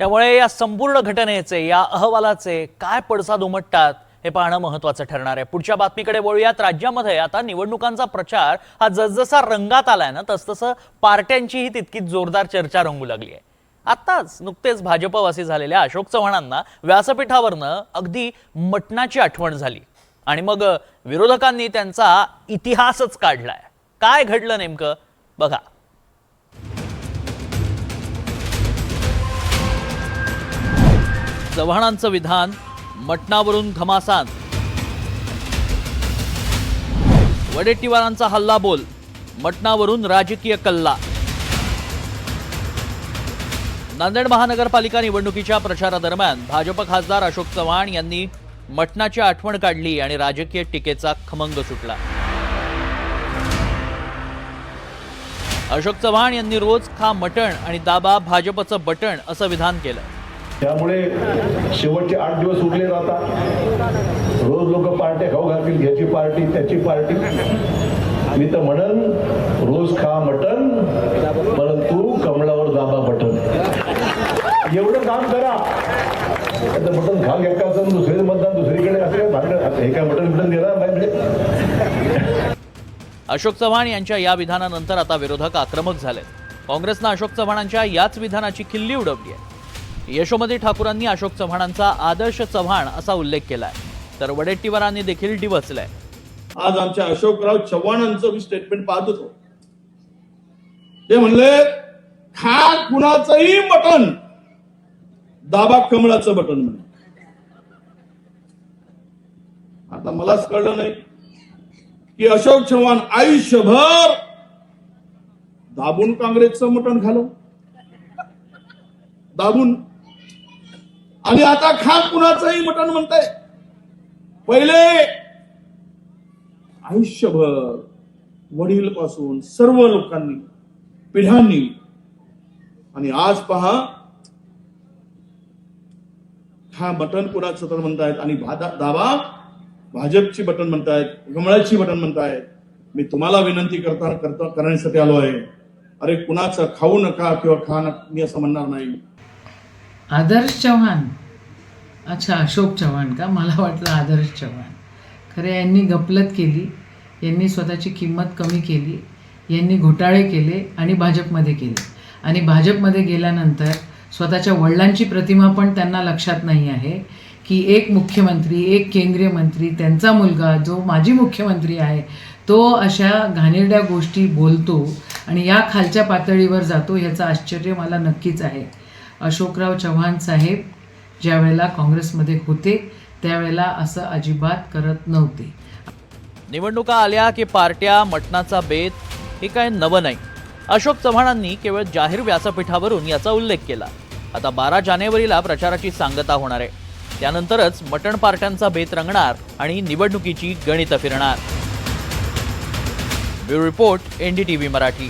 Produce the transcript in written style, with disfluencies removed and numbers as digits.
त्यामुळे या संपूर्ण घटनेचे, या अहवालाचे काय पडसाद उमटतात हे पाहणं महत्त्वाचं ठरणार आहे। पुढच्या बातमीकडे वळूयात। राज्यामध्ये आता निवडणुकांचा प्रचार हा जसजसा रंगात आलाय ना, तसतसं पार्ट्यांचीही तितकीच जोरदार चर्चा रंगू लागली आहे। आताच नुकतेच भाजपवासी झालेल्या अशोक चव्हाणांना व्यासपीठावरनं अगदी मटणाची आठवण झाली आणि मग विरोधकांनी त्यांचा इतिहासच काढलाय। काय घडलं नेमकं बघा। चव्हाणांचं विधान, मटणावरून घमासान, वडेट्टीवारांचा हल्लाबोल, मटणावरून राजकीय कल्ला। नांदेड महानगरपालिका निवडणुकीच्या प्रचारादरम्यान भाजप खासदार अशोक चव्हाण यांनी मटणाची आठवण काढली आणि राजकीय टीकेचा खमंग सुटला। अशोक चव्हाण यांनी रोज खा मटण आणि दाबा भाजपचं बटण असं विधान केलं। त्यामुळे शेवटचे 8 दिवस उरले जातात। रोज लोक पार्ट्या खाऊ घालतील, याची पार्टी त्याची पार्टी। मी तर म्हणन रोज खा मटण, परंतु कमळावर दाबा बटन। एवढं काम करा। आता मटण खा एकाचं दुसरे मतदान दुसरीकडे असं भांडण, हे काय मटण देणार नाही। अशोक चव्हाण यांच्या या विधानानंतर आता विरोधक आक्रमक झालेत। काँग्रेसनं अशोक चव्हाणांच्या याच विधानाची खिल्ली उडवली आहे। यशोमती ठाकूरांनी अशोक चव्हाणांचा आदर्श चव्हाण असा उल्लेख केलाय, तर वडेट्टीवारांनी देखील डिवचलंय। आज आमच्या अशोकराव चव्हाणांचं मी स्टेटमेंट पाहत होतो। ते म्हणले खा कुणाचंही मटण, दाबा कमळाचं बटन म्हणे। आता मलाच कळलं नाही की अशोक चव्हाण आयुष्यभर दाबून काँग्रेसचं मटण खालो, दाबून, आणि आता खा कुणाचंही मटण म्हणताय। पहिले आयुष्यभर वडील पासून सर्व लोकांनी, पिढ्यांनी, आणि आज पहा हा बटन कुणाचं तर म्हणतायत आणि दाबा भाजपची बटन म्हणतायत, कमळाची बटन म्हणतायत। मी तुम्हाला विनंती करण्यासाठी आलो आहे, अरे कुणाचं खाऊ नका किंवा खा नका, मी असं म्हणणार नाही। आदर्श चव्हाण, अच्छा अशोक चव्हाण का? मला वाटलं आदर्श चव्हाण। खरे यांनी गफलत केली, यांनी स्वतःची किंमत कमी केली, यांनी घोटाळे केले आणि भाजपमध्ये केले। आणि भाजपमध्ये गेल्यानंतर स्वतःच्या वडिलांची प्रतिमा पण त्यांना लक्षात नाही आहे की एक मुख्यमंत्री, एक केंद्रीय मंत्री, त्यांचा मुलगा जो माजी मुख्यमंत्री आहे, तो अशा घाणेरड्या गोष्टी बोलतो आणि या खालच्या पातळीवर जातो, ह्याचं आश्चर्य मला नक्कीच आहे। अशोकराव चव्हाण साहेब ज्या वेळेला काँग्रेसमध्ये होते त्यावेळेला असं अजिबात करत नव्हते। निवडणुका आल्या की पार्ट्या, मटणाचा बेत हे काय नवं नाही। अशोक चव्हाणांनी केवळ जाहीर व्यासपीठावरून याचा उल्लेख केला। आता 12 जानेवारीला प्रचाराची सांगता होणार आहे, त्यानंतरच मटण पार्ट्यांचा बेत रंगणार आणि निवडणुकीची गणितं फिरणार। Bureau report, NDTV Marathi.